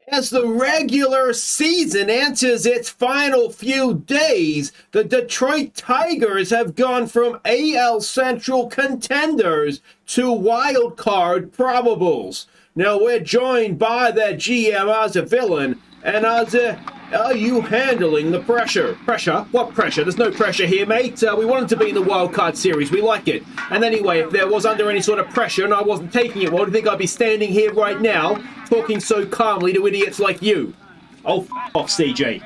As the regular season enters its final few days, the Detroit Tigers have gone from AL Central contenders to wild card probables. Now we're joined by their GM as a villain, and as are you handling the pressure? Pressure? What pressure? There's no pressure here, mate. We wanted to be in the wild card series. We like it. And anyway, if there was under any sort of pressure and I wasn't taking it, well, do you think I'd be standing here right now talking so calmly to idiots like you? Oh, f*** off, CJ.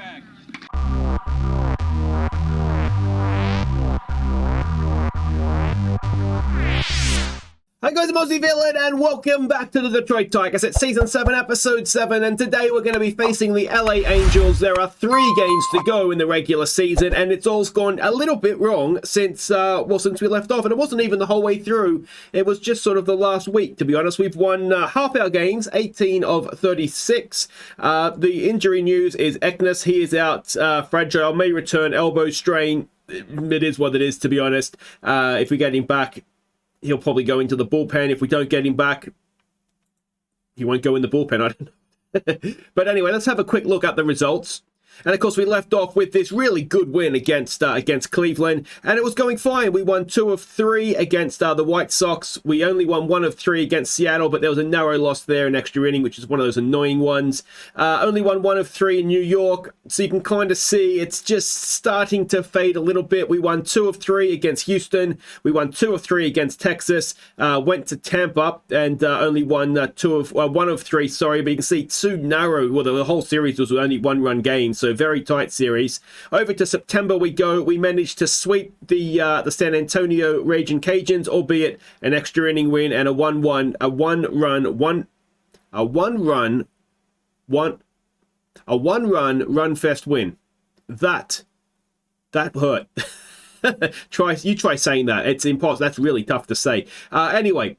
Hi guys, I'm Aussie Villain and welcome back to the Detroit Tigers. It's Season 7, Episode 7, and today we're going to be facing the LA Angels. There are 3 games to go in the regular season, and it's all gone a little bit wrong since we left off, and it wasn't even the whole way through. It was just sort of the last week, to be honest. We've won half our games, 18 of 36. The injury news is Eknes. He is out, fragile, may return, elbow strain. It is what it is, to be honest. If we get him back, he'll probably go into the bullpen. If we don't get him back, he won't go in the bullpen. I don't know. But anyway, let's have a quick look at the results. And of course, we left off with this really good win against Cleveland, and it was going fine. We won 2 of 3 against the White Sox. We only won 1 of 3 against Seattle, but there was a narrow loss there in extra inning, which is one of those annoying ones. Only won 1 of 3 in New York, so you can kind of see it's just starting to fade a little bit. We won 2 of 3 against Houston. We won 2 of 3 against Texas. Went to Tampa and only won 1 of 3. Sorry, but you can see 2 narrow. Well, the whole series was only 1-run games. So very tight series. Over to September we go. We managed to sweep the San Antonio Raging Cajuns, albeit an extra inning win and a one run fest win. That hurt. Try saying that. It's impossible. That's really tough to say. Anyway.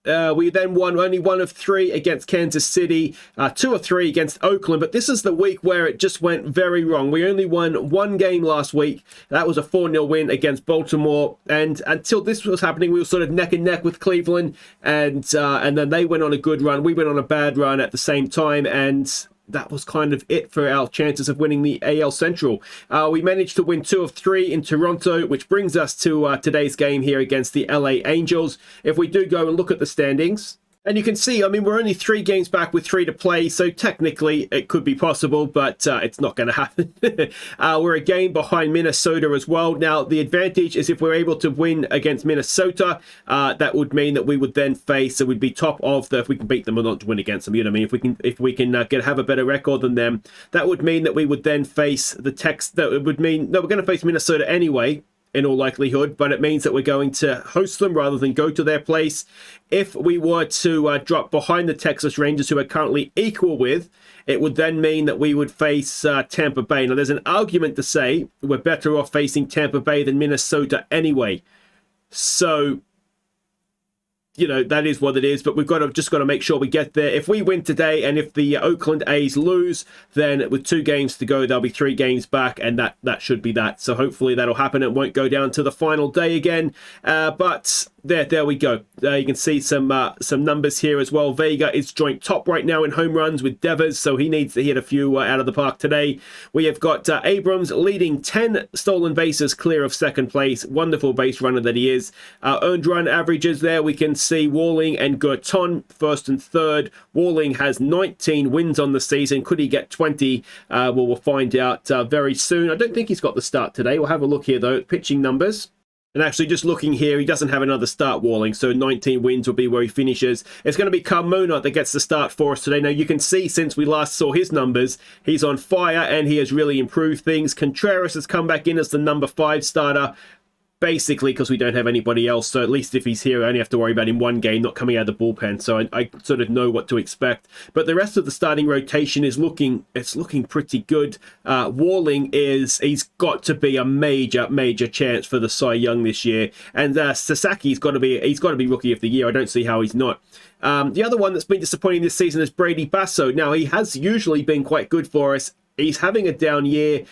We then won only 1 of 3 against Kansas City, 2 of 3 against Oakland, but this is the week where it just went very wrong. We only won 1 game last week. That was a 4-0 win against Baltimore, and until this was happening, we were sort of neck and neck with Cleveland, and then they went on a good run. We went on a bad run at the same time, and that was kind of it for our chances of winning the AL Central. We managed to win 2 of 3 in Toronto, which brings us to today's game here against the LA Angels. If we do go and look at the standings, and you can see, I mean, we're only 3 games back with 3 to play, so technically it could be possible, but it's not going to happen. We're a game behind Minnesota as well. Now, the advantage is if we're able to win against Minnesota, that would mean that we would then face, so we'd be top of the, if we can beat them or not to win against them, you know what I mean? If we can have a better record than them, that would mean that we would then face that would mean, no, we're going to face Minnesota anyway, in all likelihood, but it means that we're going to host them rather than go to their place. If we were to drop behind the Texas Rangers, who are currently equal with, it would then mean that we would face Tampa Bay. Now, there's an argument to say we're better off facing Tampa Bay than Minnesota anyway. So, you know, that is what it is, but we've just got to make sure we get there. If we win today, and if the Oakland A's lose, then with 2 games to go, there'll be 3 games back, and that should be that. So hopefully that'll happen. It won't go down to the final day again, but there we go. You can see some numbers here as well. Vega is joint top right now in home runs with Devers, so he needs to hit a few out of the park today. We have got Abrams leading 10 stolen bases clear of second place. Wonderful base runner that he is. Earned run averages there, we can see Walling and Gurton first and third. Walling has 19 wins on the season. Could he get 20? We'll find out very soon. I don't think he's got the start today. We'll have a look here though. Pitching numbers. And actually, just looking here, he doesn't have another start, Walling, so 19 wins will be where he finishes. It's going to be Carmona that gets the start for us today. Now, you can see since we last saw his numbers, he's on fire and he has really improved things. Contreras has come back in as the number 5 starter, basically because we don't have anybody else, so at least if he's here, I only have to worry about him 1 game, not coming out of the bullpen, so I sort of know what to expect. But the rest of the starting rotation is looking pretty good. Walling he's got to be a major chance for the Cy Young this year, and Sasaki's got to be Rookie of the Year. I don't see how he's not. The other one that's been disappointing this season is Brady Basso. Now, he has usually been quite good for us. He's having a down year.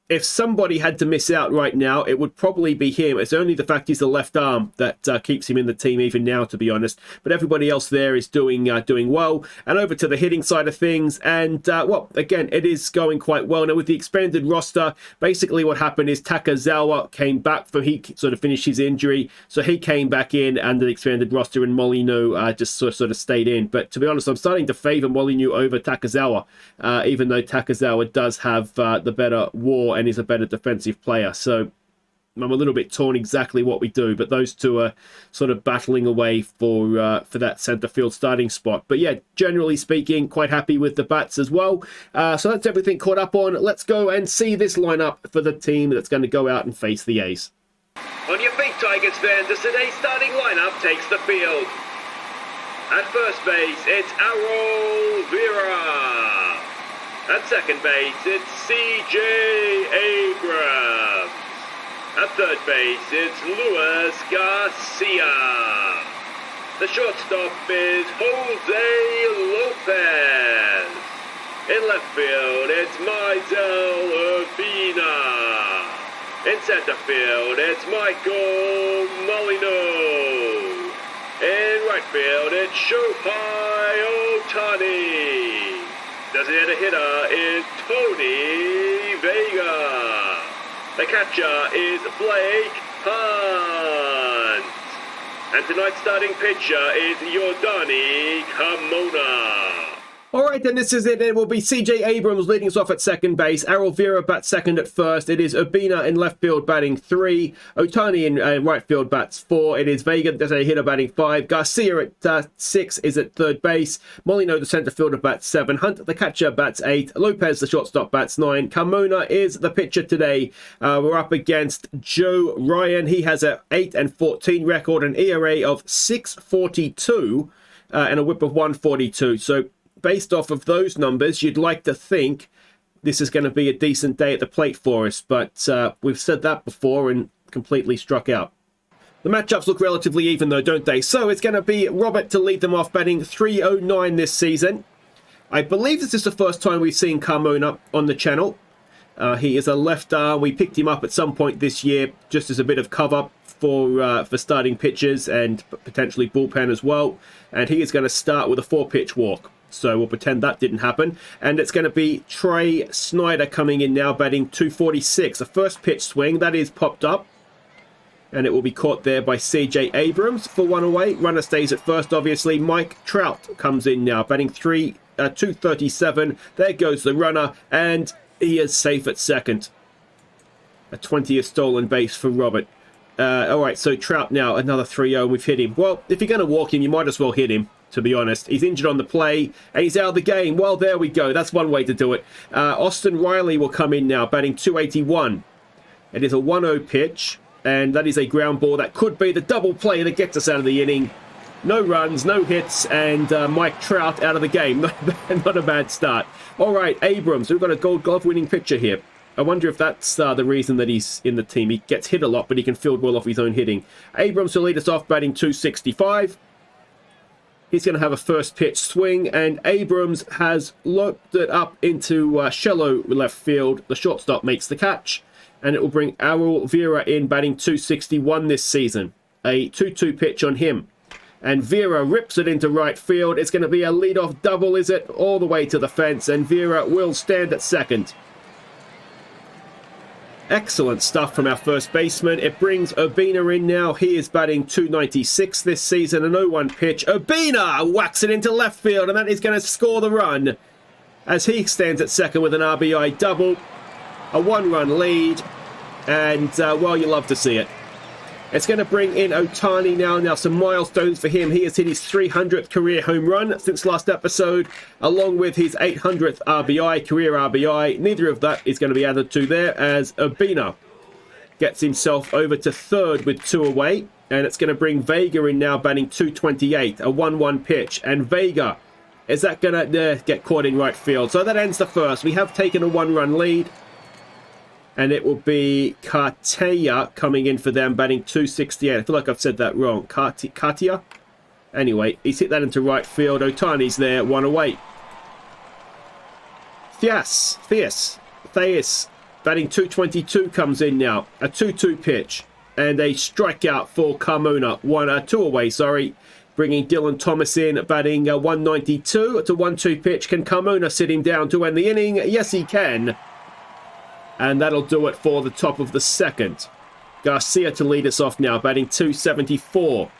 if somebody had to miss out right now, it would probably be him. It's only the fact he's the left arm that keeps him in the team even now, to be honest. But everybody else there is doing well. And over to the hitting side of things. And, well, again, it is going quite well. Now, with the expanded roster, basically what happened is Takazawa came back from, he sort of finished his injury. So he came back in under the expanded roster, and Molyneux just sort of stayed in. But to be honest, I'm starting to favor Molyneux over Takazawa, even though Takazawa does have the better WAR and is a better defensive player. So I'm a little bit torn exactly what we do, but those two are sort of battling away for that centre field starting spot. But yeah, generally speaking, quite happy with the bats as well. So that's everything caught up on. Let's go and see this lineup for the team that's going to go out and face the A's. On your feet, Tigers fans, as today's starting lineup takes the field. At first base, it's Errol Vera. At second base, it's C.J. Abrams. At third base, it's Luis Garcia. The shortstop is Jose Lopez. In left field, it's Maidel Urbina. In center field, it's Michael Molyneux. In right field, it's Shohei Ohtani. Designated hitter is Tony Vega. The catcher is Blake Hunt. And tonight's starting pitcher is Yordani Carmona. All right, then this is it. It will be C.J. Abrams leading us off at second base. Errol Vera bats second at first. It is Urbina in left field batting 3. Ohtani in right field bats 4. It is Vega, there's a hitter, batting 5. Garcia at 6 is at third base. Molyneux, the centre fielder, bats 7. Hunt, the catcher, bats 8. Lopez, the shortstop, bats 9. Carmona is the pitcher today. We're up against Joe Ryan. He has a 8-14 record, an ERA of 6.42 and a whip of 1.42. So based off of those numbers, you'd like to think this is going to be a decent day at the plate for us, but we've said that before and completely struck out. The matchups look relatively even though, don't they? So it's going to be Robert to lead them off, batting 309 this season. I believe this is the first time we've seen Carmona on the channel. He is a left arm. We picked him up at some point this year just as a bit of cover for starting pitchers and potentially bullpen as well. And he is going to start with a 4-pitch walk. So we'll pretend that didn't happen. And it's going to be Trey Snyder coming in now, batting 246. A first pitch swing, that is popped up. And it will be caught there by C.J. Abrams for 1 away. Runner stays at first, obviously. Mike Trout comes in now, batting 237. There goes the runner, and he is safe at second. A 20th stolen base for Robert. All right, so Trout now, another 3-0, and we've hit him. Well, if you're going to walk him, you might as well hit him, to be honest. He's injured on the play, and he's out of the game. Well, there we go. That's one way to do it. Austin Riley will come in now, batting 281. It is a 1-0 pitch, and that is a ground ball. That could be the double play that gets us out of the inning. No runs, no hits, and Mike Trout out of the game. Not a bad start. All right, Abrams. We've got a Gold Glove winning pitcher here. I wonder if that's the reason that he's in the team. He gets hit a lot, but he can field well off his own hitting. Abrams will lead us off, batting 265. He's going to have a first pitch swing, and Abrams has loped it up into shallow left field. The shortstop makes the catch, and it will bring Errol Vera in, batting 261 this season. A 2-2 pitch on him. And Vera rips it into right field. It's going to be a leadoff double, is it? All the way to the fence, and Vera will stand at second. Excellent stuff from our first baseman. It brings Urbina in now. He is batting 296 this season. A 0-1 pitch. Urbina whacks it into left field, and that is going to score the run as he stands at second with an RBI double. A 1-run lead, and, well, you love to see it. It's going to bring in Ohtani now. Now, some milestones for him. He has hit his 300th career home run since last episode, along with his 800th RBI, career RBI. Neither of that is going to be added to there, as Urbina gets himself over to third with 2 away. And it's going to bring Vega in now, batting 228, a 1-1 pitch. And Vega, is that going to get caught in right field? So that ends the first. We have taken a 1-run lead. And it will be Katia coming in for them, batting 268. I feel like I've said that wrong. Katia? Anyway, he's hit that into right field. Ohtani's there, 1 away. Theus batting 222, comes in now. A 2-2 pitch and a strikeout for Carmona. 2 away, sorry. Bringing Dylan Thomas in, batting 192. It's a 1-2 pitch. Can Carmona sit him down to end the inning? Yes, he can. And that'll do it for the top of the second. Garcia to lead us off now, batting 274.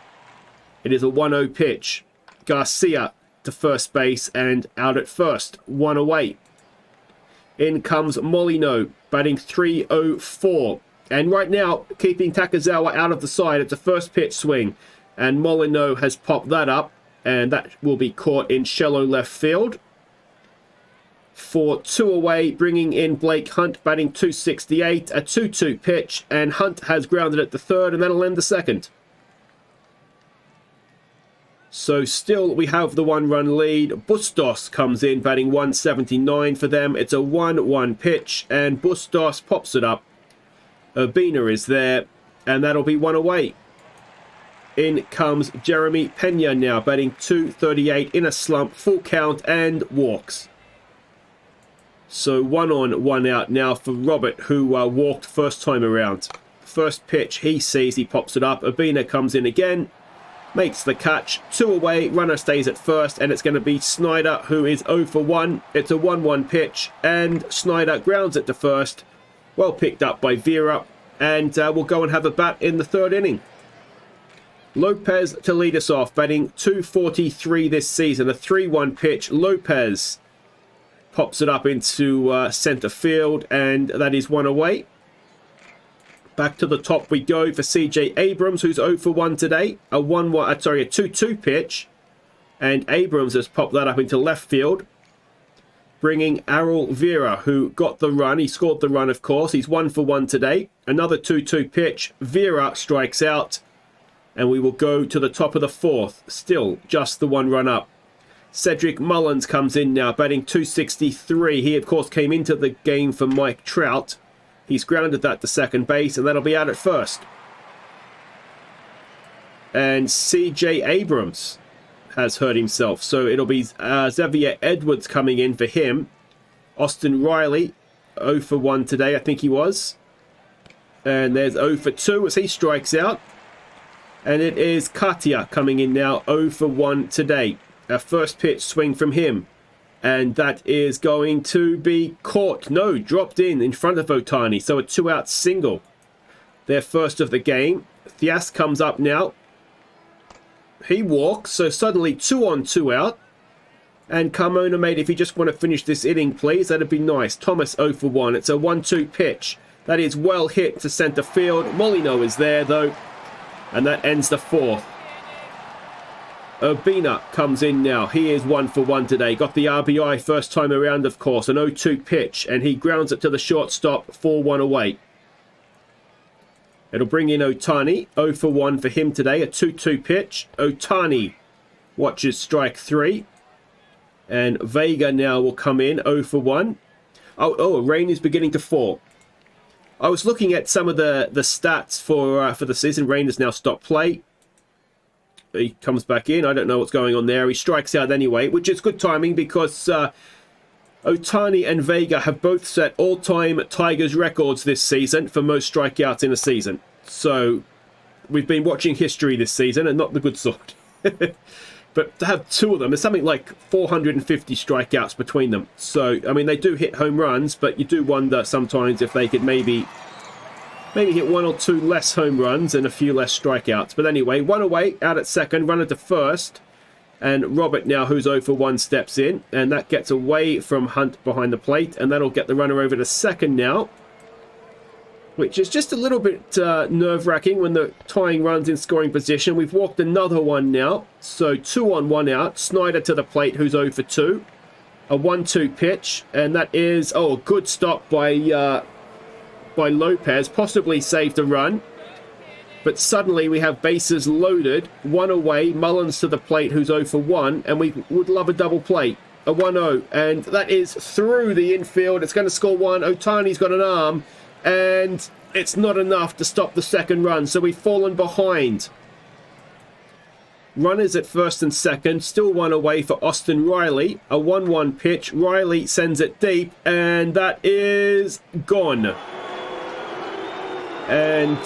It is a 1-0 pitch. Garcia to first base and out at first. 1 away. In comes Molino, batting 304. And right now, keeping Takazawa out of the side. It's a first pitch swing. And Molino has popped that up. And that will be caught in shallow left field. For 2 away, bringing in Blake Hunt, batting 268. A 2-2 pitch. And Hunt has grounded at the third. And that'll end the second. So still we have the 1-run lead. Bustos comes in, batting 179 for them. It's a 1-1 pitch. And Bustos pops it up. Urbina is there. And that'll be 1 away. In comes Jeremy Pena now, batting 238 in a slump, full count and walks. So 1 on, 1 out now for Robert, who walked first time around. First pitch he sees, he pops it up. Urbina comes in again, makes the catch. 2 away, runner stays at first, and it's going to be Snyder, who is 0 for 1. It's a 1-1 pitch, and Snyder grounds it to first. Well picked up by Vera, and we'll go and have a bat in the third inning. Lopez to lead us off, batting 243 this season. A 3-1 pitch. Lopez pops it up into centre field, and that is 1 away. Back to the top we go for CJ Abrams, who's 0 for 1 today. A 2-2 pitch, and Abrams has popped that up into left field. Bringing Errol Vera, who got the run. He scored the run, of course. He's 1 for 1 today. Another 2-2 pitch. Vera strikes out. And we will go to the top of the fourth. Still just the 1 run up. Cedric Mullins comes in now, batting 263. He, of course, came into the game for Mike Trout. He's grounded that to second base, and that'll be out at first. And CJ Abrams has hurt himself. So it'll be Xavier Edwards coming in for him. Austin Riley, 0 for 1 today, I think he was. And there's 0 for 2 as he strikes out. And it is Katia coming in now, 0 for 1 today. A first pitch swing from him. And that is going to be caught. No, dropped in front of Ohtani. So a 2-out single. Their first of the game. Thias comes up now. He walks. So suddenly 2 on, 2 out. And Carmona, mate, if you just want to finish this inning, please, that'd be nice. Thomas 0 for 1. It's a 1-2 pitch. That is well hit to centre field. Molino is there, though. And that ends the fourth. Urbina comes in now. He is 1 for 1 today. Got the RBI first time around, of course. An 0-2 pitch. And he grounds it to the shortstop. 4-1 away. It'll bring in Ohtani. 0 for 1 for him today. A 2-2 pitch. Ohtani watches strike 3. And Vega now will come in. 0 for 1. Oh, rain is beginning to fall. I was looking at some of the stats for the season. Rain has now stopped play. He comes back in. I don't know what's going on there. He strikes out anyway, which is good timing because Ohtani and Vega have both set all-time Tigers records this season for most strikeouts in a season. So we've been watching history this season, and not the good sort. But to have 2 of them, there's something like 450 strikeouts between them. So, I mean, they do hit home runs, but you do wonder sometimes if they could maybe hit 1 or 2 less home runs and a few less strikeouts. But anyway, 1 away, out at second, runner to first. And Robert now, who's 0 for 1, steps in. And that gets away from Hunt behind the plate. And that'll get the runner over to second now. Which is just a little bit nerve-wracking when the tying runs in scoring position. We've walked another one now. So 2 on, 1 out. Snyder to the plate, who's 0 for 2. A 1-2 pitch. And that is, a good stop by Lopez. Possibly saved a run. But suddenly we have bases loaded. 1 away. Mullins to the plate, who's 0 for 1. And we would love a double play. A 1-0. And that is through the infield. It's going to score 1. Ohtani's got an arm. And it's not enough to stop the second run, so we've fallen behind. Runners at first and second, still one away for Austin Riley. A 1-1 pitch. Riley sends it deep, and that is gone. And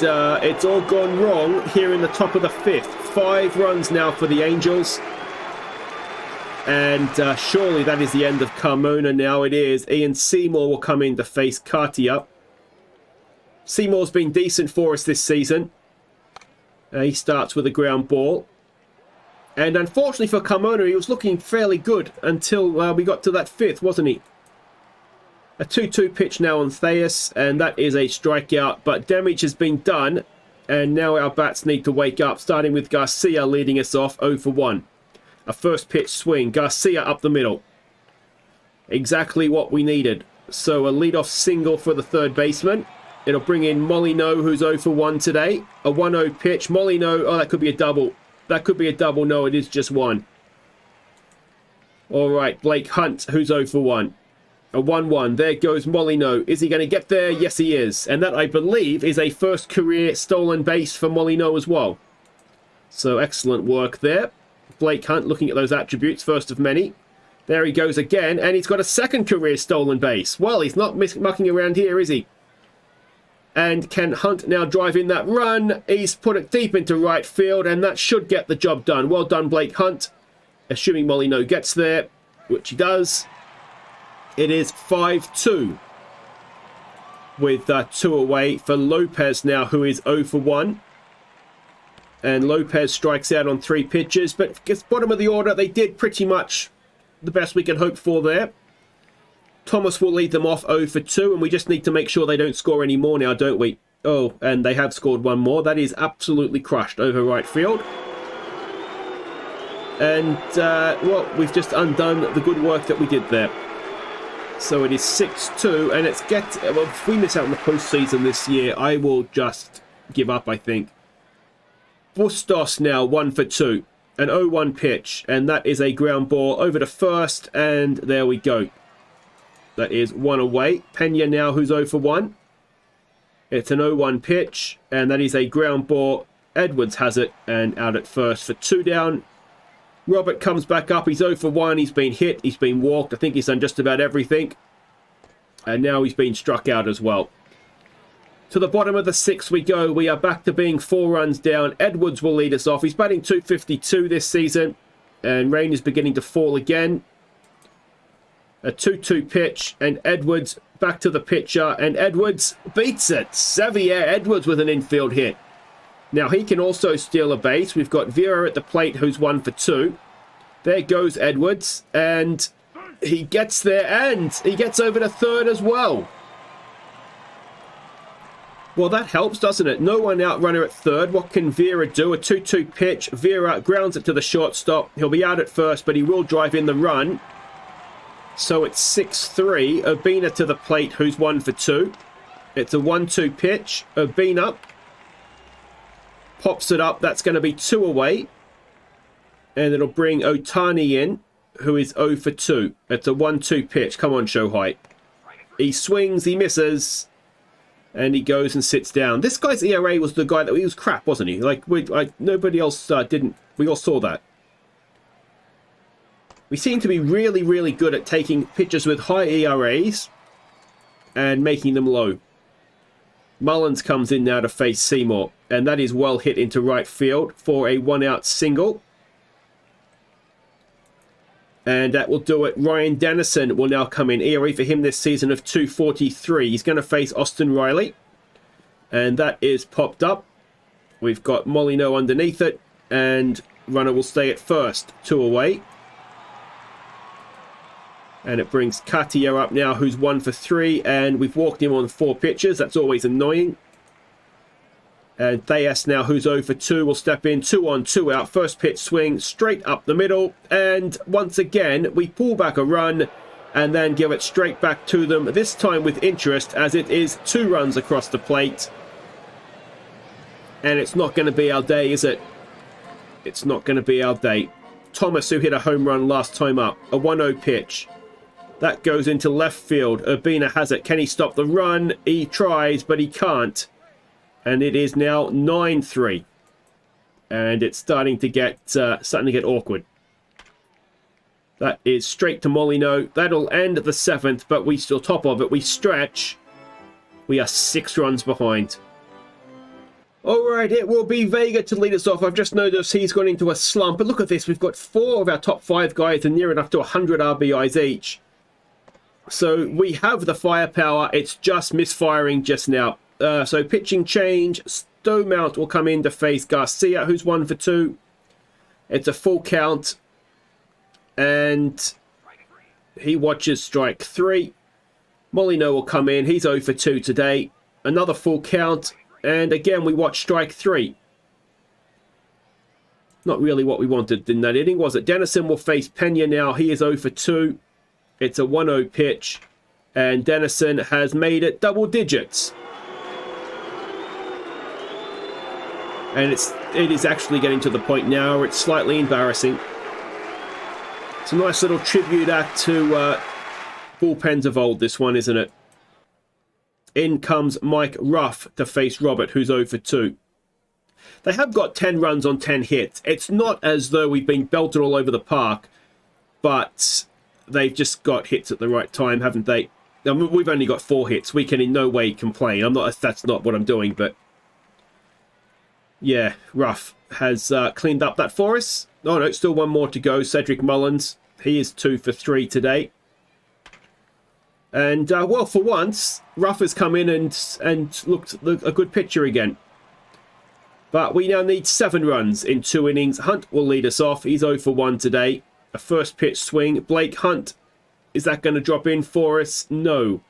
it's all gone wrong here in the top of the 5th. 5 runs now for the Angels. And surely that is the end of Carmona now. It is. Ian Seymour will come in to face Katia. Seymour's been decent for us this season. He starts with a ground ball. And unfortunately for Carmona, he was looking fairly good until we got to that 5th, wasn't he? A 2-2 pitch now on Theus, and that is a strikeout. But damage has been done, and now our bats need to wake up, starting with Garcia leading us off 0 for 1. A first pitch swing. Garcia up the middle. Exactly what we needed. So a leadoff single for the third baseman. It'll bring in Molino, who's 0 for 1 today. A 1-0 pitch. Molino, oh, that could be a double. That could be a double. No, it is just one. All right, Blake Hunt, who's 0 for 1. A 1-1. There goes Molino. Is he going to get there? Yes, he is. And that, I believe, is a first career stolen base for Molino as well. So excellent work there. Blake Hunt looking at those attributes, first of many. There he goes again, and he's got a second career stolen base. Well, he's not mucking around here, is he? And can Hunt now drive in that run? He's put it deep into right field, and that should get the job done. Well done, Blake Hunt. Assuming Molino gets there, which he does. It is 5-2. With 2 away for Lopez now, who is 0 for 1. And Lopez strikes out on 3 pitches, but gets bottom of the order. They did pretty much the best we can hope for there. Thomas will lead them off 0 for 2, and we just need to make sure they don't score any more now, don't we? Oh, and they have scored one more. That is absolutely crushed over right field. And, well, we've just undone the good work that we did there. So it is 6-2, and well, if we miss out on the postseason this year, I will just give up, I think. Bustos now 1 for 2. An 0-1 pitch, and that is a ground ball over to first, and there we go. That is 1 away. Pena now, who's 0 for 1. It's an 0-1 pitch, and that is a ground ball. Edwards has it, and out at first for 2 down. Robert comes back up. He's 0 for 1. He's been hit. He's been walked. I think he's done just about everything. And now he's been struck out as well. To the bottom of the 6th we go. We are back to being 4 runs down. Edwards will lead us off. He's batting .252 this season. And rain is beginning to fall again. A 2-2 pitch. And Edwards back to the pitcher. And Edwards beats it. Xavier Edwards with an infield hit. Now he can also steal a base. We've got Vera at the plate who's 1 for 2. There goes Edwards. And he gets there. And he gets over to third as well. Well, that helps, doesn't it? No one out runner at third. What can Vera do? A 2-2 pitch. Vera grounds it to the shortstop. He'll be out at first, but he will drive in the run. So it's 6-3. Urbina to the plate, who's 1 for 2. It's a 1-2 pitch. Urbina pops it up. That's going to be 2 away. And it'll bring Otani in, who is 0 for 2. It's a 1-2 pitch. Come on, Shohei. He swings. He misses. And he goes and sits down. This guy's ERA was the guy that he was crap, wasn't he? Like nobody else didn't. We all saw that. We seem to be really, really good at taking pitchers with high ERAs and making them low. Mullins comes in now to face Seymour, and that is well hit into right field for a 1-out single. And that will do it. Ryan Dennison will now come in. ERA for him this season of .243. He's going to face Austin Riley. And that is popped up. We've got Molino underneath it. And runner will stay at first. 2 away. And it brings Katia up now, who's 1 for 3. And we've walked him on 4 pitches. That's always annoying. And Theus now, who's 0 for 2, will step in. 2 on, 2 out. First pitch swing straight up the middle. And once again, we pull back a run and then give it straight back to them. This time with interest, as it is 2 runs across the plate. And it's not going to be our day, is it? It's not going to be our day. Thomas, who hit a home run last time up. A 1-0 pitch. That goes into left field. Urbina has it. Can he stop the run? He tries, but he can't. And it is now 9-3. And it's starting to get awkward. That is straight to Molyneux. That'll end the 7th, but we still top of it. We stretch. We are 6 runs behind. Alright, it will be Vega to lead us off. I've just noticed he's gone into a slump. But look at this. We've got 4 of our top 5 guys and near enough to 100 RBIs each. So we have the firepower. It's just misfiring just now. So pitching change. Stowmount will come in to face Garcia, who's 1 for 2. It's a full count. And he watches strike 3. Molyneux will come in. He's 0 for 2 today. Another full count. And again, we watch strike 3. Not really what we wanted in that inning, was it? Dennison will face Pena now. He is 0 for 2. It's a 1-0 pitch. And Dennison has made it double digits. And it is actually getting to the point now where it's slightly embarrassing. It's a nice little tribute act to bullpens of old, this one, isn't it? In comes Mike Ruff to face Robert, who's 0 for 2. They have got 10 runs on 10 hits. It's not as though we've been belted all over the park, but they've just got hits at the right time, haven't they? I mean, we've only got 4 hits. We can in no way complain. That's not what I'm doing, but yeah, Ruff has cleaned up that for us. Oh no, still 1 more to go. Cedric Mullins, he is 2 for 3 today. And, well, for once, Ruff has come in and looked a good pitcher again. But we now need 7 runs in 2 innings. Hunt will lead us off. He's 0 for 1 today. A first pitch swing. Blake Hunt, is that going to drop in for us? No.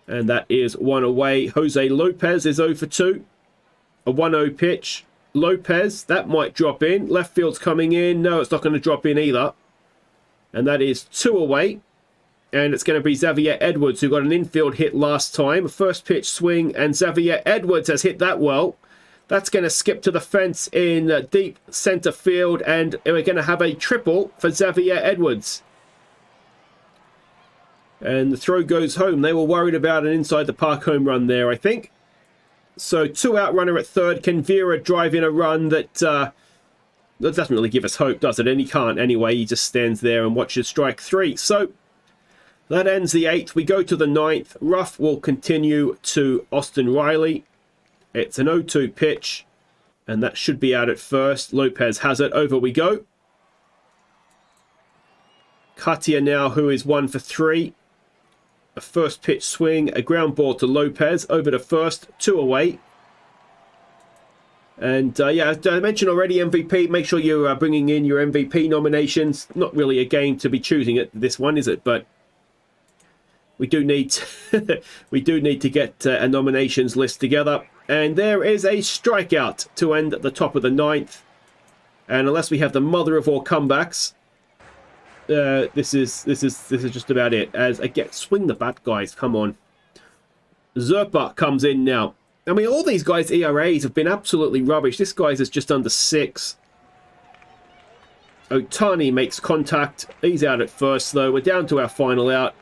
And that is 1 away. Jose Lopez is 0 for 2. A 1-0 pitch. Lopez, that might drop in. Left field's coming in. No, it's not going to drop in either. And that is 2 away. And it's going to be Xavier Edwards, who got an infield hit last time. A first pitch swing, and Xavier Edwards has hit that well. That's going to skip to the fence in deep center field, and we're going to have a triple for Xavier Edwards. And the throw goes home. They were worried about an inside the park home run there, I think. So 2-out runner at third. Can Vera drive in a run that doesn't really give us hope, does it? And he can't anyway. He just stands there and watches strike 3. So that ends the 8th. We go to the 9th. Ruff will continue to Austin Riley. It's an 0-2 pitch, and that should be out at first. Lopez has it. Over we go. Katia now, who is 1 for 3. A first pitch swing, a ground ball to Lopez. Over to first, 2 away. And yeah, as I mentioned already, MVP. Make sure you're bringing in your MVP nominations. Not really a game to be choosing at this one, is it? But we do need to get a nominations list together. And there is a strikeout to end at the top of the 9th. And unless we have the mother of all comebacks, this is just about it. As again, swing the bat, guys. Come on. Zerpa comes in now. I mean, all these guys' ERAs have been absolutely rubbish. This guy's is just under 6. Otani makes contact. He's out at first, though. We're down to our final out.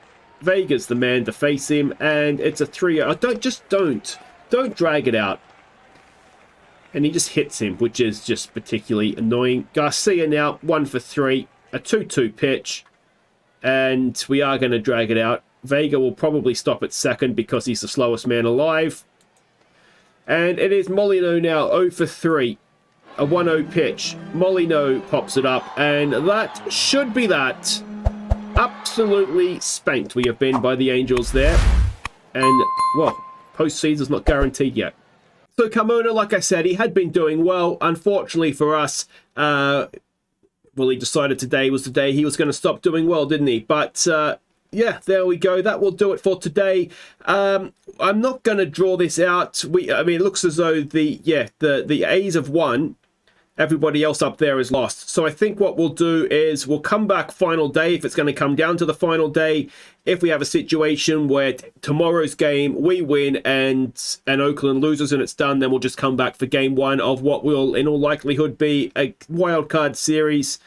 Vega's the man to face him, and it's a 3-0. Don't drag it out. And he just hits him, which is just particularly annoying. Garcia now 1 for 3, a 2-2 pitch, and we are going to drag it out. Vega will probably stop at second because he's the slowest man alive. And it is Molyneux now 0 for 3, a 1-0 pitch. Molyneux pops it up, and that should be that. Absolutely spanked we have been by the Angels there. And, well, postseason's not guaranteed yet. So Carmona, like I said, he had been doing well. Unfortunately for us, well, he decided today was the day he was going to stop doing well, didn't he? But, yeah, there we go. That will do it for today. I'm not going to draw this out. I mean, it looks as though the A's have won. Everybody else up there is lost. So I think what we'll do is we'll come back final day if it's going to come down to the final day. If we have a situation where tomorrow's game we win and Oakland loses and it's done, then we'll just come back for game 1 of what will in all likelihood be a wildcard series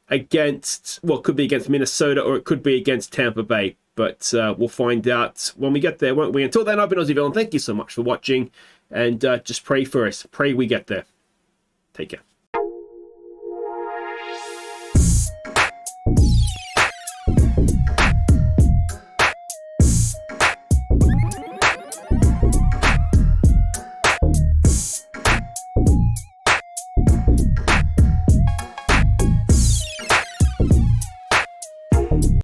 against, well, it could be against Minnesota or it could be against Tampa Bay. But we'll find out when we get there, won't we? Until then, I've been Aussieville, and thank you so much for watching. And just pray for us. Pray we get there. Take care.